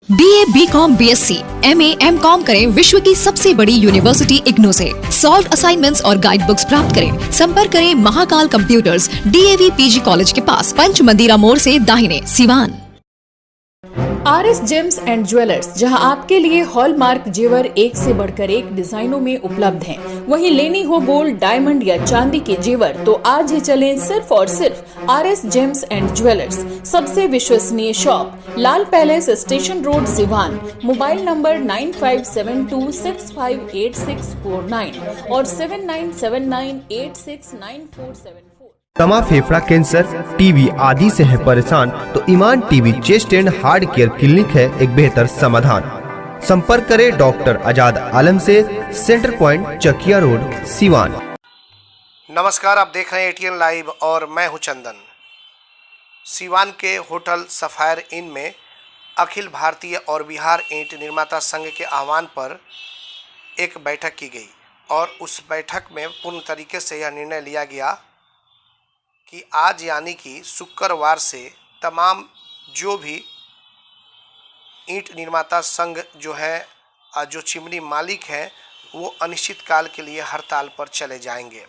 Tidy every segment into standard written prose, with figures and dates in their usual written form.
BA, BCom, BSc, MA, MCom करें विश्व की सबसे बड़ी यूनिवर्सिटी इग्नू से। सॉल्व असाइनमेंट्स और गाइड बुक्स प्राप्त करें। संपर्क करें Mahakal computers, DAV PG college के पास, पंच मंदिरा मोड़ से दाहिने, Siwan. RS James and jewellers, जहां आपके लिए हॉलमार्क जेवर एक से बढ़कर एक डिजाइनों में उपलब्ध हैं। वहीं लेनी हो गोल्ड, डायमंड या चांदी के जेवर तो आज ही चलें सिर्फ और सिर्फ RS जेम्स एंड ज्वेलर्स। सबसे विश्वसनीय shop, Lal palace, station road, Siwan. Mobile number 9572658649 और 7979869474। दमा, फेफड़ा कैंसर, टीबी आदि से है परेशान तो Iman TB chest and heart care clinic है एक बेहतर समाधान। संपर्क करें डॉक्टर आजाद आलम से, centre point, Chakia road, Siwan. नमस्कार, आप देख रहे हैं ATN लाइव और मैं हूं चंदन। सिवान के होटल सफायर इन में अखिल भारतीय और बिहार ईंट निर्माता संघ के आह्वान पर एक बैठक की गई और उस बैठक में पूर्ण तरीके से यह निर्णय लिया गया कि आज यानी कि शुक्रवार से तमाम जो भी ईंट निर्माता संघ जो है, जो चिमनी मालिक हैं, वो अनिश्चित काल के लिए हड़ताल पर चले जाएंगे।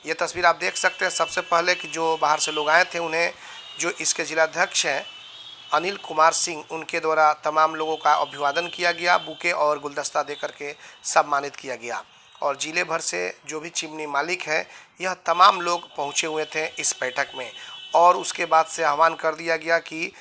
ये तस्वीर आप देख सकते हैं। सबसे पहले कि जो बाहर से लोग आए थे, उन्हें जो इसके जिलाध्यक्ष हैं अनिल कुमार सिंह, उनके द्वारा तमाम लोगों का अभिवादन किया गया, बुके और गुलदस्ता दे करके सम्मानित किया गया। और जिले भर से जो भी चिमनी मालिक हैं, यह तमाम लोग पहुंचे हुए थे इस बैठक में। और उसके बाद से आह्वान कर दिया गया कि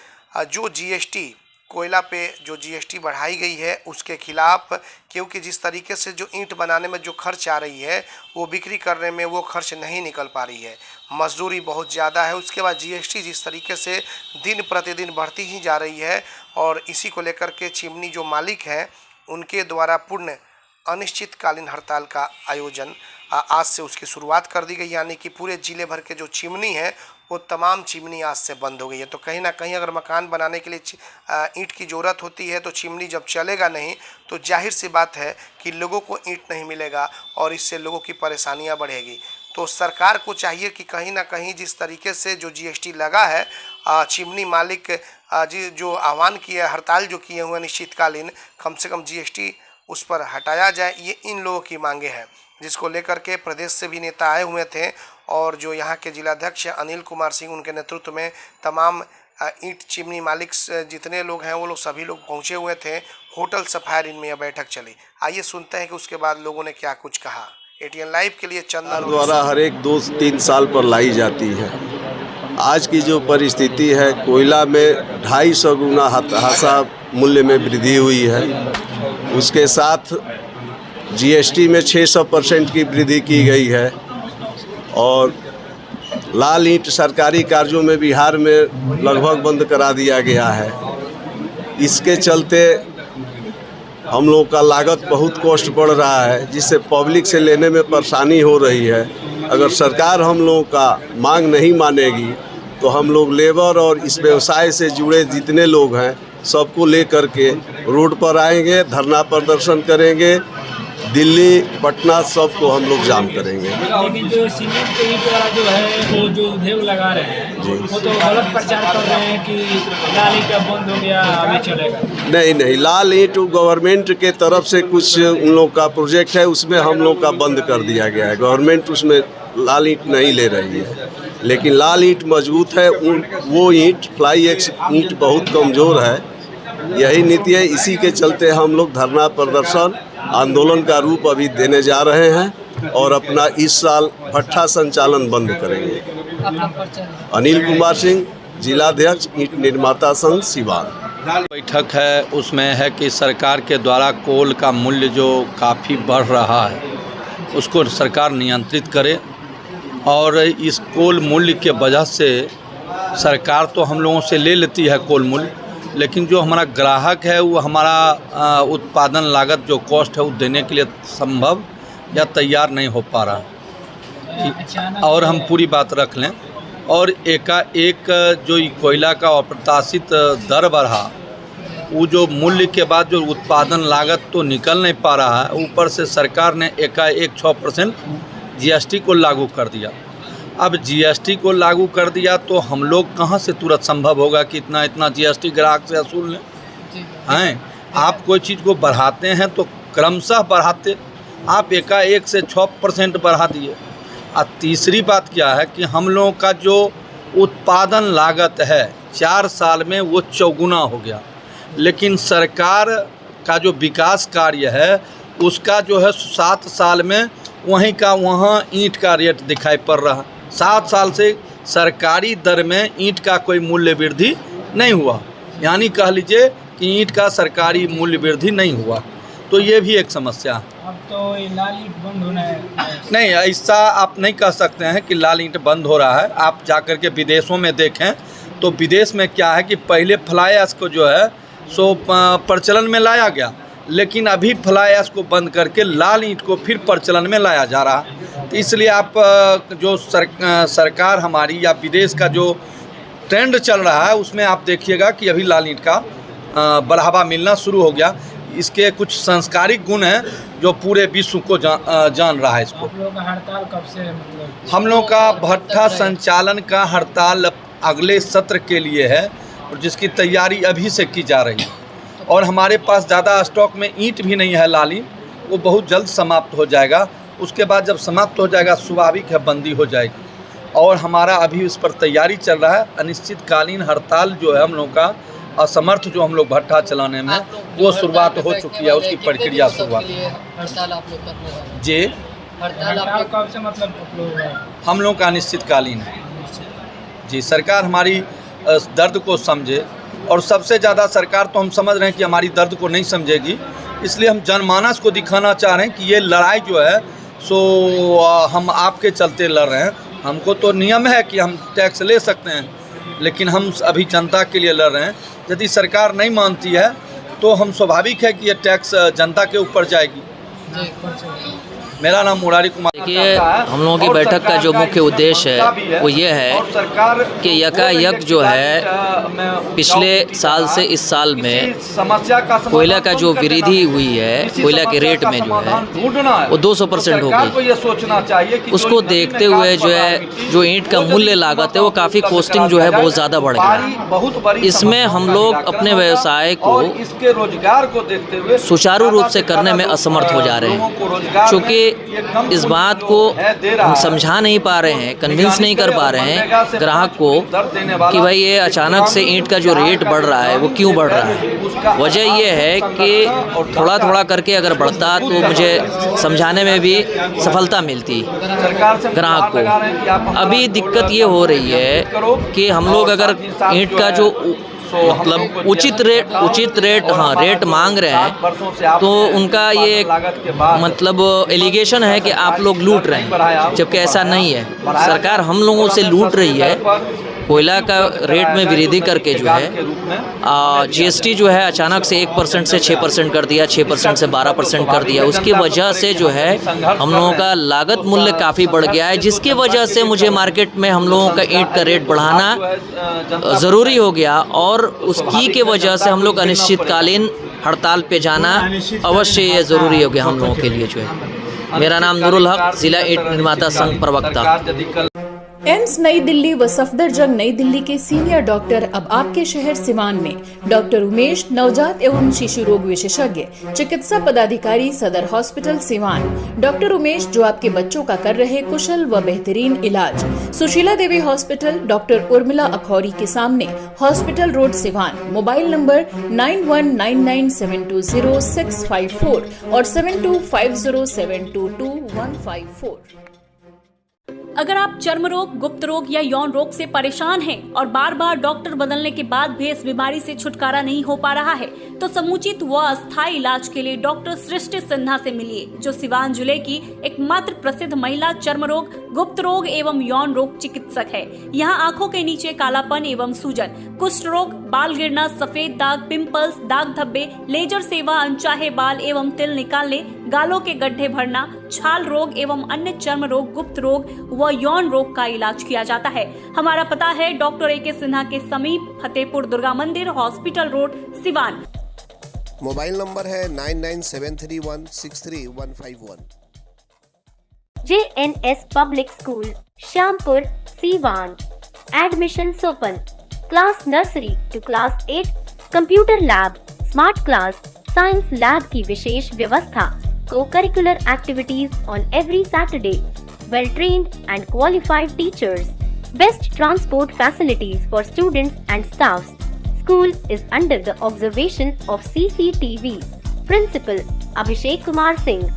जो GST, कोयला पे जो GST बढ़ाई गई है उसके खिलाफ, क्योंकि जिस तरीके से जो ईंट बनाने में जो खर्च आ रही है वो बिक्री करने में वो खर्च नहीं निकल पा रही है, मजदूरी बहुत ज़्यादा है। उसके बाद GST जिस तरीके से दिन प्रतिदिन बढ़ती ही जा रही है, और इसी को लेकर के चिमनी जो मालिक हैं उनके द्वारा पूर्ण अनिश्चितकालीन हड़ताल का आयोजन आज से उसकी शुरुआत कर दी गई। यानी कि पूरे ज़िले भर के जो चिमनी है वो तमाम चिमनी आज से बंद हो गई है। तो कहीं ना कहीं अगर मकान बनाने के लिए ईंट की ज़रूरत होती है तो चिमनी जब चलेगा नहीं तो जाहिर सी बात है कि लोगों को ईंट नहीं मिलेगा और इससे लोगों की परेशानियां बढ़ेगी। तो सरकार को चाहिए कि कहीं ना कहीं जिस तरीके से जो GST लगा है, चिमनी मालिक जो आह्वान किया, हड़ताल जो किए हुए निश्चितकालीन, कम से कम GST उस पर हटाया जाए। ये इन लोगों की मांगे हैं, जिसको लेकर के प्रदेश से भी नेता आए हुए थे। और जो यहाँ के जिलाध्यक्ष अनिल कुमार सिंह, उनके नेतृत्व में तमाम ईंट चिमनी मालिक जितने लोग हैं वो लोग सभी लोग पहुँचे हुए थे। होटल सफायर इन में यह बैठक चली। आइए सुनते हैं कि उसके बाद लोगों ने क्या कुछ कहा। ATN लाइव के लिए चंदन द्वारा हर एक 2-3 साल पर लाई जाती है। आज की जो परिस्थिति है, कोयला में 250 गुना हासा मूल्य में वृद्धि हुई है। उसके साथ GST में 600% की वृद्धि की गई है। और लाल ईंट सरकारी कार्यों में बिहार में लगभग बंद करा दिया गया है। इसके चलते हम लोग का लागत बहुत कॉस्ट बढ़ रहा है, जिससे पब्लिक से लेने में परेशानी हो रही है। अगर सरकार हम लोगों का मांग नहीं मानेगी तो हम लोग लेबर और इस व्यवसाय से जुड़े जितने लोग हैं सबको लेकर के रोड पर आएंगे, धरना प्रदर्शन करेंगे। दिल्ली, पटना सबको हम लोग जाम करेंगे। लेकिन जो सीमेंट के द्वारा जो है वो जो उद्योग लगा रहे हैं वो तो गलत प्रचार कर रहे हैं कि लाल ईंट बंद हो गया, अभी चलेगा। नहीं, लाल ईंट गवर्नमेंट के तरफ से कुछ उन लोग का प्रोजेक्ट है, उसमें हम लोग का बंद कर दिया गया है। गवर्नमेंट उसमें लाल ईंट नहीं ले रही है, लेकिन लाल ईंट मजबूत है। वो ईंट, फ्लाई एक्स ईंट बहुत कमज़ोर है। यही नीति है। इसी के चलते हम लोग धरना प्रदर्शन, आंदोलन का रूप अभी देने जा रहे हैं और अपना इस साल भट्ठा संचालन बंद करेंगे। अनिल कुमार सिंह, जिलाध्यक्ष ईंट निर्माता संघ, सिवान। बैठक है, उसमें है कि सरकार के द्वारा कोल का मूल्य जो काफ़ी बढ़ रहा है उसको सरकार नियंत्रित करे। और इस कोल मूल्य के वजह से सरकार तो हम लोगों से ले लेती है कोल मूल्य, लेकिन जो हमारा ग्राहक है वो हमारा उत्पादन लागत जो कॉस्ट है वो देने के लिए संभव या तैयार नहीं हो पा रहा। और हम पूरी बात रख लें, और एकाएक जो कोयला का अप्रत्याशित दर बढ़ा, वो जो मूल्य के बाद जो उत्पादन लागत तो निकल नहीं पा रहा है, ऊपर से सरकार ने एकाएक 6% GST को लागू कर दिया। अब GST को लागू कर दिया तो हम लोग कहाँ से तुरंत संभव होगा कि इतना GST ग्राहक से वसूल लें। हैं। आप कोई चीज़ को बढ़ाते हैं तो क्रमशः बढ़ाते, आप एकाएक से 6% बढ़ा दिए। और तीसरी बात क्या है कि हम लोगों का जो उत्पादन लागत है 4 साल में वो चौगुना हो गया, लेकिन सरकार का जो विकास कार्य है उसका जो है 7 साल में वहीं का वहाँ ईंट का रेट दिखाई पड़ रहा। 7 साल से सरकारी दर में ईंट का कोई मूल्य वृद्धि नहीं हुआ, यानी कह लीजिए कि ईंट का सरकारी मूल्य वृद्धि नहीं हुआ। तो ये भी एक समस्या है। अब तो ये लाल ईंट बंद होना है। नहीं, ऐसा आप नहीं कह सकते हैं कि लाल ईंट बंद हो रहा है। आप जाकर के विदेशों में देखें तो विदेश में क्या है कि पहले फ्लाई ऐश को जो है सो प्रचलन में लाया गया, लेकिन अभी फ्लाई ऐश को बंद करके लाल ईंट को फिर प्रचलन में लाया जा रहा है। तो इसलिए आप जो सरकार हमारी या विदेश का जो ट्रेंड चल रहा है उसमें आप देखिएगा कि अभी लाल ईंट का बढ़ावा मिलना शुरू हो गया। इसके कुछ सांस्कारिक गुण हैं जो पूरे विश्व को जान रहा है इसको। आप लोगों का हड़ताल कब से है? मतलब हम लोग का भट्ठा संचालन का हड़ताल अगले सत्र के लिए है और जिसकी तैयारी अभी से की जा रही है। और हमारे पास ज़्यादा स्टॉक में ईंट भी नहीं है लाल ईंट, वो बहुत जल्द समाप्त हो जाएगा। उसके बाद जब समाप्त हो जाएगा स्वाभाविक है बंदी हो जाएगी। और हमारा अभी उस पर तैयारी चल रहा है। अनिश्चितकालीन हड़ताल जो है हम लोग का असमर्थ जो हम लोग भट्ठा चलाने में वो शुरुआत हो चुकी है, उसकी प्रक्रिया शुरुआत हड़ताल आप लोग करने वाले जी। हड़ताल कब से मतलब हम लोग का अनिश्चितकालीन है जी। सरकार हमारी दर्द को समझे, और सबसे ज़्यादा सरकार तो हम समझ रहे हैं कि हमारी दर्द को नहीं समझेगी, इसलिए हम जनमानस को दिखाना चाह रहे हैं कि ये लड़ाई जो है सो हम आपके चलते लड़ रहे हैं। हमको तो नियम है कि हम टैक्स ले सकते हैं, लेकिन हम अभी जनता के लिए लड़ रहे हैं। यदि सरकार नहीं मानती है तो हम स्वाभाविक है कि ये टैक्स जनता के ऊपर जाएगी। मेरा नाम मुरारी कुमार। देखिए, हम लोगों की बैठक का जो मुख्य उद्देश्य है वो ये है कि यकायक जो है पिछले साल से इस साल में कोयला का जो वृद्धि हुई है, कोयला के रेट में जो है वो 200% हो गई। उसको देखते हुए जो है जो ईंट का मूल्य लागत है वो काफ़ी कॉस्टिंग जो है बहुत ज़्यादा बढ़ गया। इसमें हम लोग अपने व्यवसाय को सुचारू रूप से करने में असमर्थ हो जा रहे हैं, क्योंकि इस बात को हम समझा नहीं पा रहे हैं, कन्विंस नहीं कर पा रहे हैं ग्राहक को कि भाई ये अचानक से ईंट का जो रेट बढ़ रहा है वो क्यों बढ़ रहा है। वजह ये है कि थोड़ा थोड़ा करके अगर बढ़ता तो मुझे समझाने में भी सफलता मिलती ग्राहक को। अभी दिक्कत ये हो रही है कि हम लोग अगर ईंट का जो मतलब उचित रेट मांग रहे हैं तो उनका ये मतलब एलिगेशन है कि आप लोग लूट रहे हैं, जबकि ऐसा नहीं है। सरकार हम लोगों से लूट रही है। कोयला का रेट में वृद्धि करके जो है जीएसटी जो है अचानक से 1% से 6% कर दिया, 6% से 12% कर दिया। उसकी वजह से जो है हम लोगों का लागत मूल्य काफ़ी बढ़ गया है, जिसकी वजह से मुझे मार्केट में हम लोगों का ईंट का रेट बढ़ाना ज़रूरी हो गया और उसकी के वजह से हम लोग अनिश्चितकालीन हड़ताल पे जाना अवश्य ये ज़रूरी हो गया हम लोगों के लिए जो है। मेरा नाम नूरुल हक, जिला ईंट निर्माता संघ प्रवक्ता। एम्स नई दिल्ली व सफदरजंग नई दिल्ली के सीनियर डॉक्टर अब आपके शहर सिवान में डॉक्टर उमेश, नवजात एवं शिशु रोग विशेषज्ञ, चिकित्सा पदाधिकारी, सदर हॉस्पिटल सिवान। डॉक्टर उमेश जो आपके बच्चों का कर रहे कुशल व बेहतरीन इलाज। सुशीला देवी हॉस्पिटल, डॉक्टर उर्मिला अखौरी के सामने, hospital road Siwan. Mobile number 9199720654 और 7250722154। अगर आप चर्म रोग, गुप्त रोग या यौन रोग से परेशान हैं और बार बार डॉक्टर बदलने के बाद भी इस बीमारी से छुटकारा नहीं हो पा रहा है, तो समुचित व अस्थायी इलाज के लिए डॉक्टर सृष्टि सिन्हा से मिलिए, जो सिवान जिले की एकमात्र प्रसिद्ध महिला चर्म रोग, गुप्त रोग एवं यौन रोग चिकित्सक है। यहाँ आंखों के नीचे कालापन एवं सूजन, कुष्ठ रोग, बाल गिरना, सफेद दाग, पिंपल्स, दाग धब्बे, लेजर सेवा, अनचाहे बाल एवं तिल निकालने, गालों के गड्ढे भरना, छाल रोग एवं अन्य चर्म रोग, गुप्त रोग व यौन रोग का इलाज किया जाता है। हमारा पता है डॉक्टर ए.के. सिन्हा के समीप, फतेहपुर दुर्गा मंदिर, hospital road, Siwan. Mobile number है 9973163151। JNS public school, Shyampur, Siwan. Admission open. Class nursery to class 8, computer lab, smart class, science lab की विशेष व्यवस्था, co-curricular activities on every Saturday, well-trained and qualified teachers, best transport facilities for students and staffs. School is under the observation of CCTV. Principal Abhishek Kumar Singh.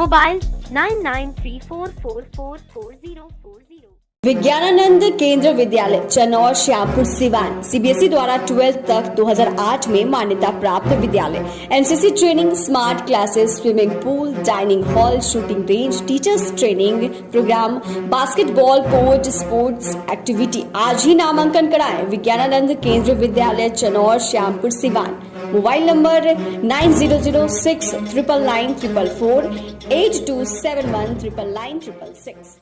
Mobile 9934444040. Vijnanananda Kendra Vidyalaya Chanaur Shyampur Siwan CBSE द्वारा 12th तक 2008 में मान्यता प्राप्त विद्यालय। NCC training, smart classes, swimming pool, dining hall, shooting range, teachers training program, basketball court, sports activity. आज ही नामांकन कराएं। विज्ञानानंद केंद्र विद्यालय चनौर श्यामपुर सिवान। Mobile number 9006999444 8271999966।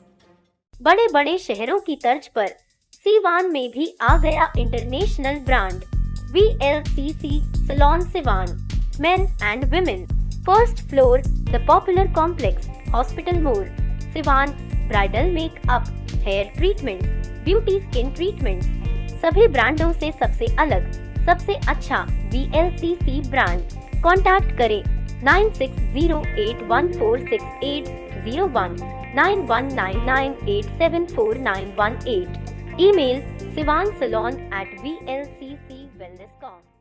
बड़े बड़े शहरों की तर्ज पर सीवान में भी आ गया international brand VLCC salon Siwan, men and women, first floor, the popular complex, hospital मोड़, Siwan. Bridal makeup, hair treatment, beauty skin treatment, सभी ब्रांडों से सबसे अलग, सबसे अच्छा VLCC ब्रांड। कॉन्टैक्ट करें 9608146801, 9199874918। email sivansalon@vlccwellness.com।